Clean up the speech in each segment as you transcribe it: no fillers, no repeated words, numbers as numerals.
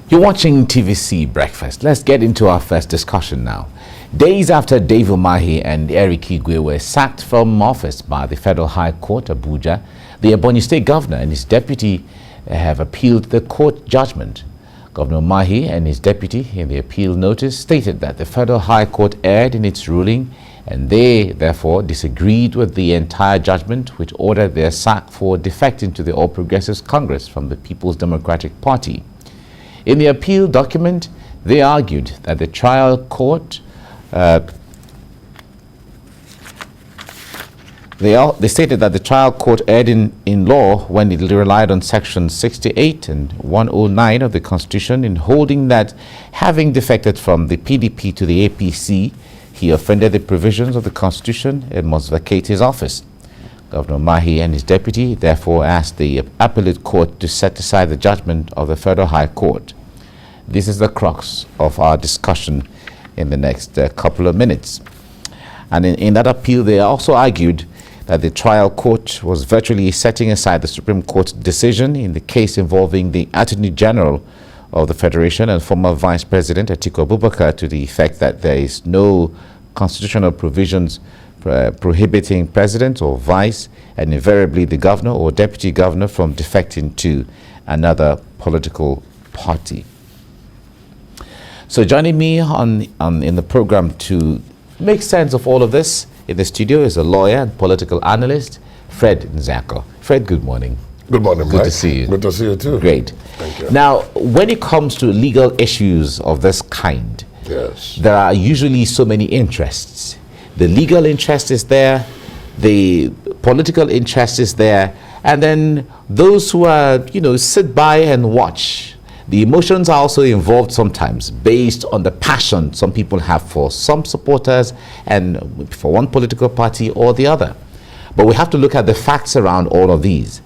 You're watching TVC Breakfast. Let's get into our first discussion now. Days after Dave Umahi and Eric Igwe were sacked from office by the Federal High Court, Abuja, the Ebonyi State Governor and his deputy have appealed the court judgment. Governor Umahi and his deputy in the appeal notice stated that the Federal High Court erred in its ruling and they therefore disagreed with the entire judgment, which ordered their sack for defecting to the All Progressives Congress from the People's Democratic Party. In the appeal document, they argued that the trial court they stated that the trial court erred in law when it relied on Section 68 and 109 of the Constitution in holding that having defected from the PDP to the APC, he offended the provisions of the Constitution and must vacate his office. Governor Umahi and his deputy therefore asked the appellate court to set aside the judgment of the Federal High Court. This is the crux of our discussion in the next couple of minutes. And in that appeal, they also argued that the trial court was virtually setting aside the Supreme Court's decision in the case involving the Attorney General of the Federation and former Vice President Atiku Abubakar, to the effect that there is no constitutional provisions prohibiting president or vice and invariably the governor or deputy governor from defecting to another political party. So joining me in the program to make sense of all of this in the studio is a lawyer and political analyst, Fred Nzako. Fred, good morning. Good morning, Mike. Good to see you. Good to see you too. Great. Thank you. Now, when it comes to legal issues of this kind, yes, there are usually so many interests. The legal interest is there, the political interest is there, and then those who are, sit by and watch. The emotions are also involved sometimes based on the passion some people have for some supporters and for one political party or the other. But we have to look at the facts around all of these.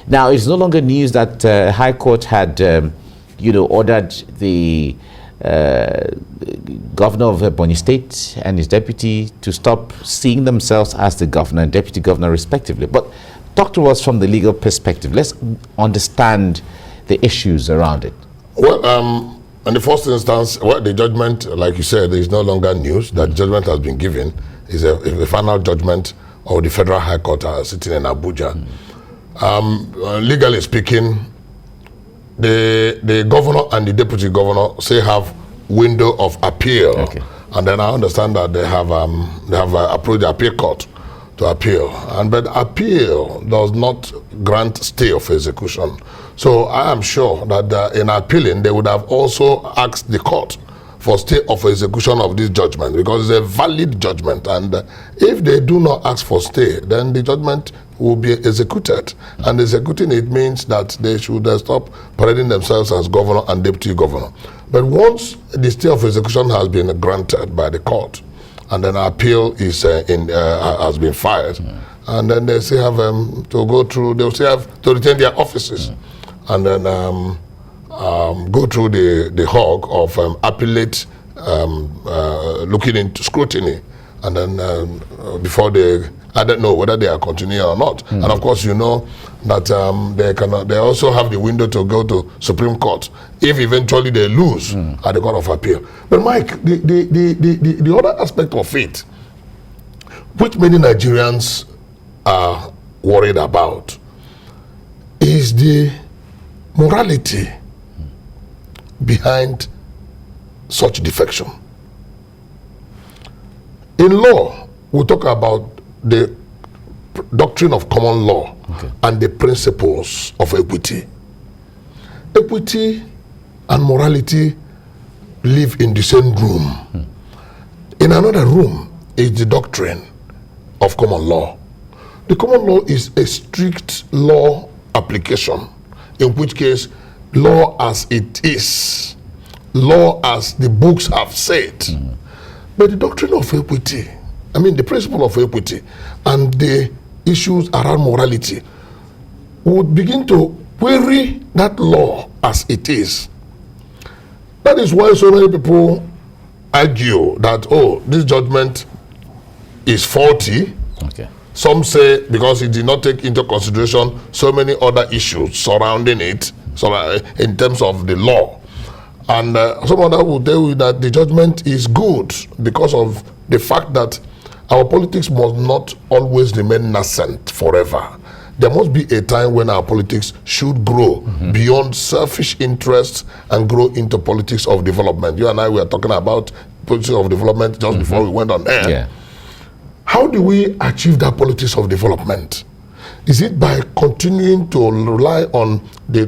Now, it's no longer news that High Court had, ordered the governor of Ebonyi State and his deputy to stop seeing themselves as the governor and deputy governor respectively. But talk to us from the legal perspective. Let's understand the issues around it. Well, in the first instance, the judgment, like you said, is no longer news. That judgment has been given. Is a final judgment of the Federal High Court sitting in Abuja. Legally speaking, the governor and the deputy governor say have window of appeal, okay. And then I understand that they have approached the appeal court to appeal, but appeal does not grant stay of execution. So I am sure that in appealing, they would have also asked the court for stay of execution of this judgment because it's a valid judgment. And if they do not ask for stay, then the judgment will be executed. And executing it means that they should stop parading themselves as governor and deputy governor. But once the stay of execution has been granted by the court, and then appeal is has been filed, and then they still have to go through. They will still have to retain their offices, and then go through the hog of appellate looking into scrutiny, and then before I don't know whether they are continuing or not. And of course, you know that they also have the window to go to Supreme Court if eventually they lose at the Court of Appeal. But Mike, the other aspect of it, which many Nigerians are worried about, is the morality behind such defection. In law, we talk about the doctrine of common law, okay, and the principles of equity. Equity and morality live in the same room. In another room is the doctrine of common law. The common law is a strict law application, in which case law as it is, law as the books have said. But the doctrine of equity, the principle of equity and the issues around morality would begin to query that law as it is. That is why so many people argue that, this judgment is faulty. Okay. Some say because it did not take into consideration so many other issues surrounding it, so in terms of the law. And someone that will tell you that the judgment is good because of the fact that our politics must not always remain nascent forever. There must be a time when our politics should grow beyond selfish interests and grow into politics of development. You and I were talking about politics of development just before we went on air. Yeah. How do we achieve that politics of development? Is it by continuing to rely on the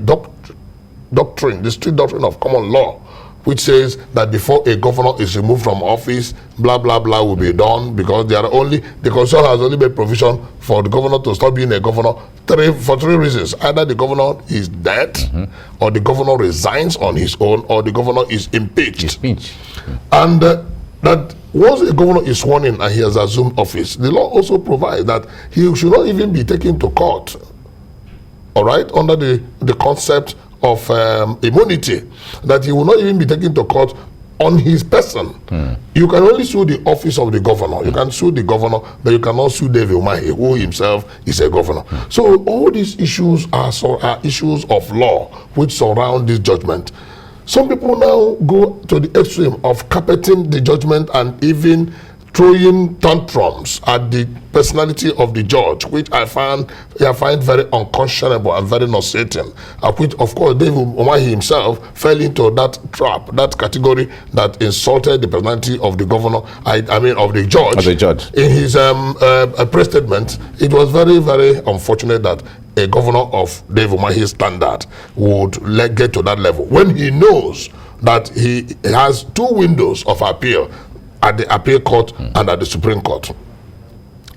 doctrine, the strict doctrine of common law, which says that before a governor is removed from office, blah, blah, blah will be done, because the constitution has only made provision for the governor to stop being a governor for three reasons. Either the governor is dead, or the governor resigns on his own, or the governor is impeached. And that once a governor is sworn in and he has assumed office, the law also provides that he should not even be taken to court, all right, under the concept of immunity, that he will not even be taken to court on his person. You can only sue the office of the governor. You can sue the governor, but you cannot sue David Umahi, who himself is a governor. So all these issues are issues of law which surround this judgment. Some people now go to the extreme of carpeting the judgment and even throwing tantrums at the personality of the judge, which I find very unconscionable and very nauseating. Which, of course, David Umahi himself fell into that trap, that category that insulted the personality of the governor. I mean, of the judge. Of the judge. In his press statement, it was very, very unfortunate that a governor of David Umahi's standard would get to that level when he knows that he has two windows of appeal, at the appeal court and at the Supreme Court.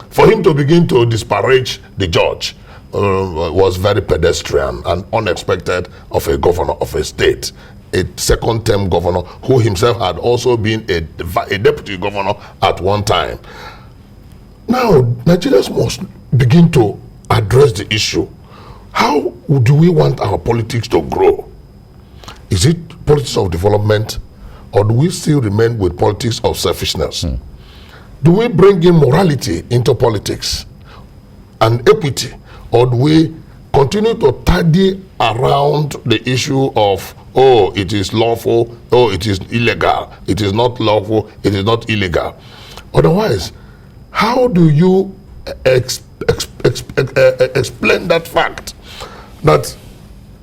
For him to begin to disparage the judge was very pedestrian and unexpected of a governor of a state, a second-term governor who himself had also been a deputy governor at one time. Now, Nigerians must begin to address the issue. How do we want our politics to grow? Is it politics of development, or do we still remain with politics of selfishness? Do we bring in morality into politics and equity, or do we continue to tidy around the issue of, oh, it is lawful, oh, it is illegal, it is not lawful, it is not illegal? Otherwise, how do you explain that fact that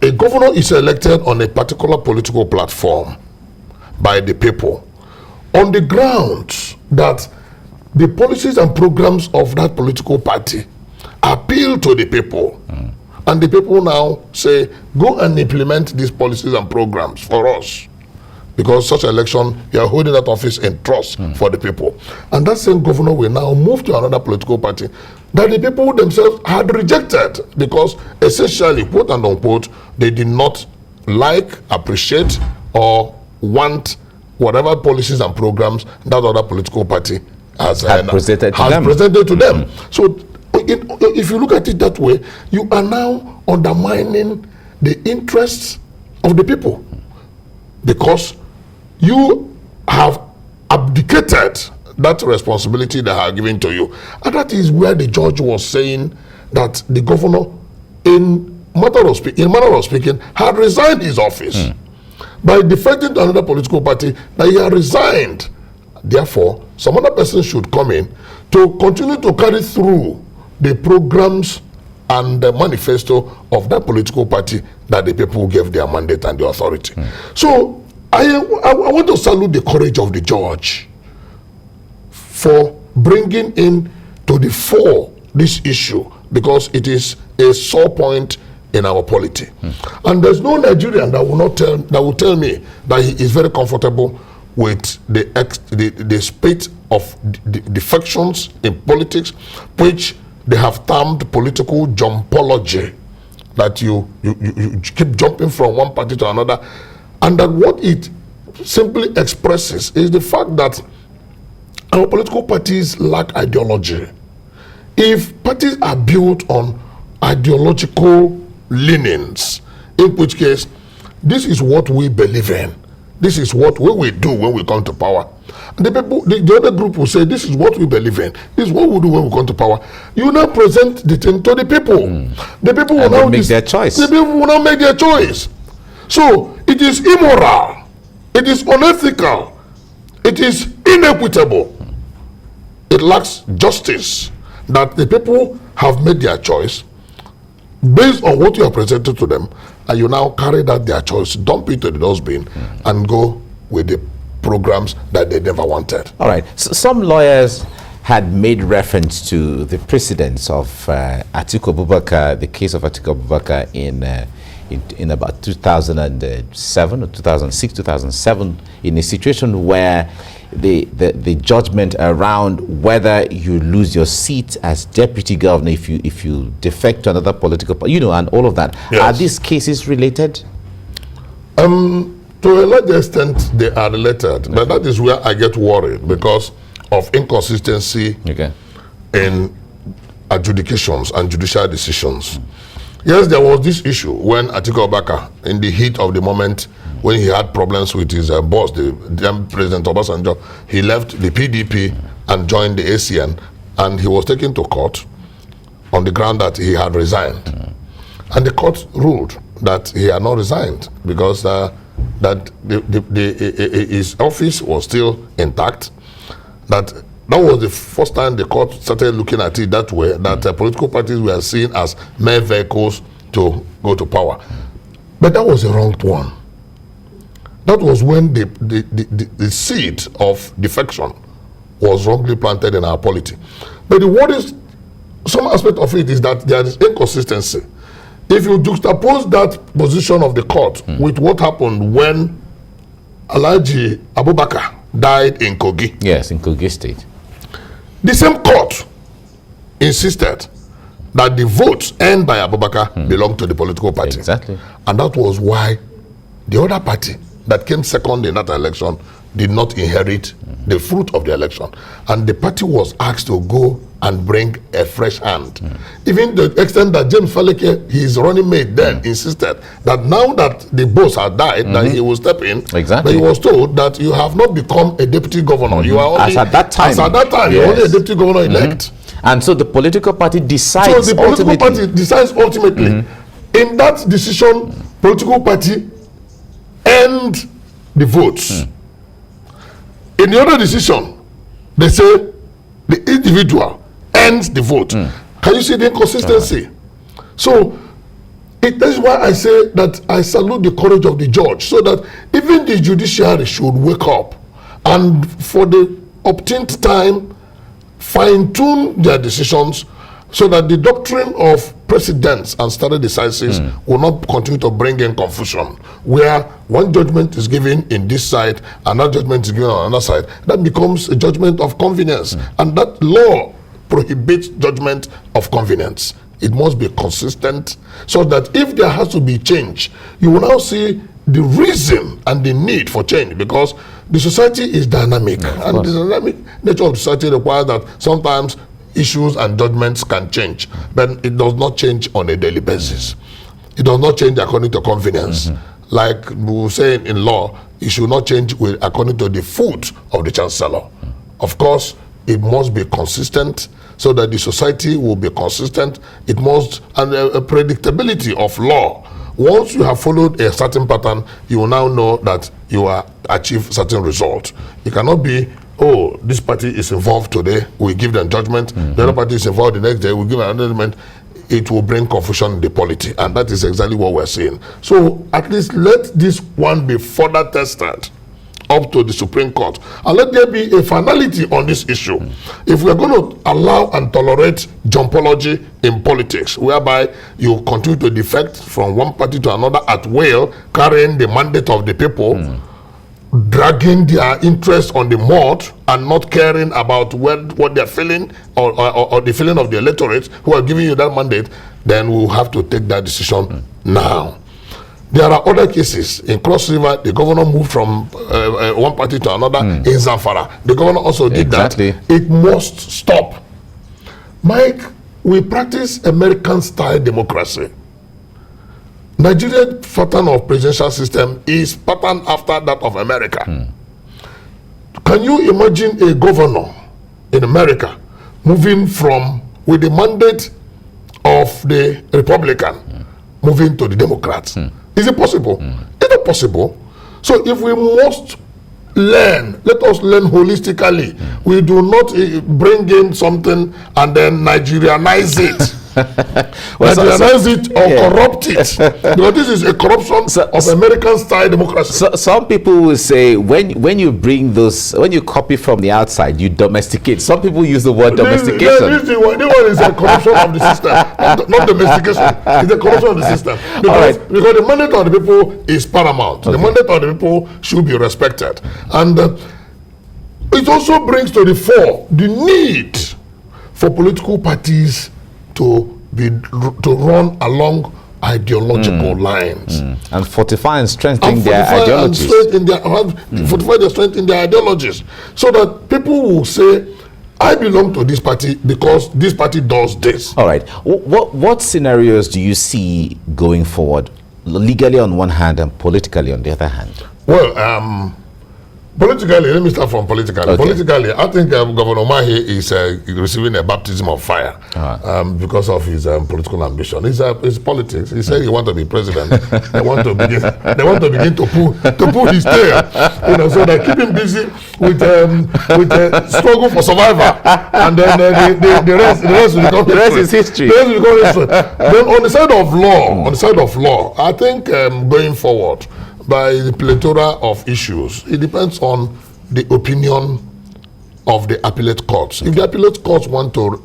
a governor is elected on a particular political platform by the people on the grounds that the policies and programs of that political party appeal to the people, and the people now say, go and implement these policies and programs for us, because such election, you are holding that office in trust for the people. And that same governor will now move to another political party that the people themselves had rejected, because essentially, quote and unquote, they did not like, appreciate, or want whatever policies and programs that other political party has presented to them. So if you look at it that way, you are now undermining the interests of the people, because you have abdicated that responsibility they are given to you. And that is where the judge was saying that the governor, in manner of speaking, had resigned his office by defecting to another political party, that he had resigned. Therefore, some other person should come in to continue to carry through the programs and the manifesto of that political party that the people gave their mandate and the authority. So I want to salute the courage of the judge for bringing in to the fore this issue, because it is a sore point in our polity. And there's no Nigerian that will tell me that he is very comfortable with the spate of defections in politics, which they have termed political jumpology, that you keep jumping from one party to another, and that what it simply expresses is the fact that our political parties lack ideology. If parties are built on ideological leanings, in which case, this is what we believe in, this is what we will do when we come to power. And the other group will say, this is what we believe in, this is what we do when we come to power. You now present the thing to the people. The people will now make their choice. The people will now make their choice. So it is immoral It is unethical. It is inequitable. It lacks justice that the people have made their choice based on what you have presented to them, and you now carry that their choice, dump it to the dustbin, and go with the programs that they never wanted. All right. So some lawyers had made reference to the precedence of Atiku Abubakar, the case of Atiku Abubakar in about 2007 or 2006, 2007, in a situation where the judgment around whether you lose your seat as deputy governor if you defect to another political party, and all of that. Yes. Are these cases related? To a large extent, they are related, but that is where I get worried because of inconsistency in adjudications and judicial decisions. Yes, there was this issue when Atiku Abubakar, in the heat of the moment, when he had problems with his boss, the then President Obasanjo, he left the PDP and joined the ACN, and he was taken to court on the ground that he had resigned. And the court ruled that he had not resigned because that his office was still intact. That was the first time the court started looking at it that way, that political parties were seen as mere vehicles to go to power. But that was the wrong one. That was when the seed of defection was wrongly planted in our polity. But some aspect of it is that there is inconsistency. If you juxtapose that position of the court with what happened when Alhaji Abubakar died in Kogi. Yes, in Kogi State. The same court insisted that the votes earned by Abubakar belonged to the political party. Exactly. And that was why the other party that came second in that election did not inherit the fruit of the election. And the party was asked to go and bring a fresh hand. Even the extent that James Faleke, his running mate then, insisted that now that the boss had died, that he will step in. Exactly. But he was told that you have not become a deputy governor. You are only, as at that time, yes. You're only a deputy governor elect. And so the political party decides So the political party decides ultimately. In that decision, political party end the votes. In the other decision, they say the individual ends the vote. Can you see the inconsistency? So that is why I say that I salute the courage of the judge, so that even the judiciary should wake up and for the obtained time fine-tune their decisions, so that the doctrine of precedents and stare decisis will not continue to bring in confusion, where one judgment is given in this side, another judgment is given on another side. That becomes a judgment of convenience, and that law prohibits judgment of convenience. It must be consistent, so that if there has to be change, you will now see the reason and the need for change, because the society is dynamic, and the dynamic nature of the society requires that sometimes issues and judgments can change, but it does not change on a daily basis. It does not change according to convenience. Like we say in law, it should not change according to the foot of the chancellor. Of course, it must be consistent, so that the society will be consistent. It must, and a predictability of law. Once you have followed a certain pattern, you will now know that you are achieve certain results. It cannot be, oh, this party is involved today, we give them judgment. The other party is involved the next day, we give an judgment. It will bring confusion in the polity, and that is exactly what we're seeing. So at least let this one be further tested up to the Supreme Court, and let there be a finality on this issue. If we're going to allow and tolerate jumpology in politics, whereby you continue to defect from one party to another at will, carrying the mandate of the people, dragging their interest on the mud and not caring about what they're feeling or the feeling of the electorate who are giving you that mandate, then we'll have to take that decision now. There are other cases. In Cross River, the governor moved from one party to another. In Zamfara, the governor also did that. It must stop. Mike, we practice American-style democracy. Nigerian pattern of presidential system is patterned after that of America. Can you imagine a governor in America moving from, with the mandate of the Republican, moving to the Democrats? Is it possible? It's not possible. So if we must learn, let us learn holistically. We do not bring in something and then Nigerianize it. Nigerianize it or corrupt it. Because this is a corruption of American style democracy. So, some people will say when you bring those, when you copy from the outside, you domesticate. Some people use the word domestication. This one is a corruption of the system, not domestication. It's a corruption of the system. Because the mandate of the people is paramount. The mandate of the people should be respected. And it also brings to the fore the need for political parties to run along ideological lines and fortify and strengthen their ideologies. Fortify their strength in their ideologies, so that people will say, I belong to this party because this party does this. All right. What scenarios do you see going forward, legally on one hand and politically on the other hand? Well, politically, let me start from politically. Okay. Politically, I think Governor Umahi is receiving a baptism of fire because of his political ambition. His politics. He said he wants to be president. They want to begin to pull his tail, so they keep him busy with struggle for survival, and then the rest is history. The rest will become history. Then on the side of law, I think going forward, by the plethora of issues, it depends on the opinion of the appellate courts. If the appellate courts want to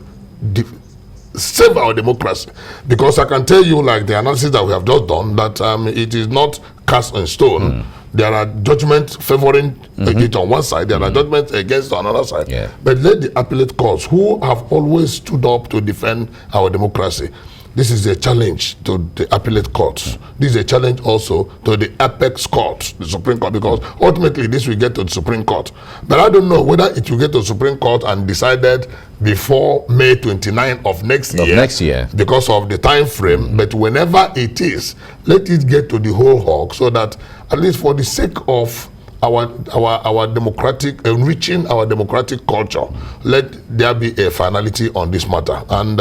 save our democracy, because I can tell you, like the analysis that we have just done, that it is not cast in stone. There are judgments favoring it on one side, there are judgments against on another side. Yeah. But let the appellate courts, who have always stood up to defend our democracy, this is a challenge to the appellate courts. This is a challenge also to the apex court, the Supreme Court, because ultimately this will get to the Supreme Court. But I don't know whether it will get to the Supreme Court and decided before May 29 of next year because of the time frame. But whenever it is, let it get to the whole hog, so that at least for the sake of our democratic, enriching our democratic culture, let there be a finality on this matter. And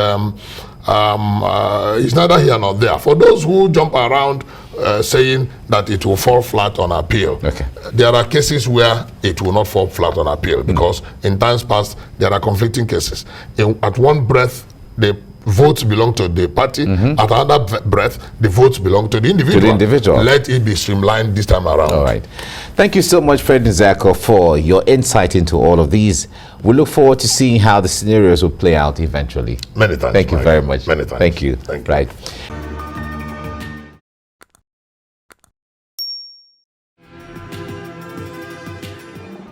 it's neither here nor there. For those who jump around saying that it will fall flat on appeal, there are cases where it will not fall flat on appeal, because in times past there are conflicting cases. At one breath, the votes belong to the party. At another breath, the votes belong to the individual. Let it be streamlined this time around. All right. Thank you so much, Fred Nzako, for your insight into all of these. We look forward to seeing how the scenarios will play out eventually. Many thanks. Thank you very much. Many thanks. Thank you. Thank you. Right.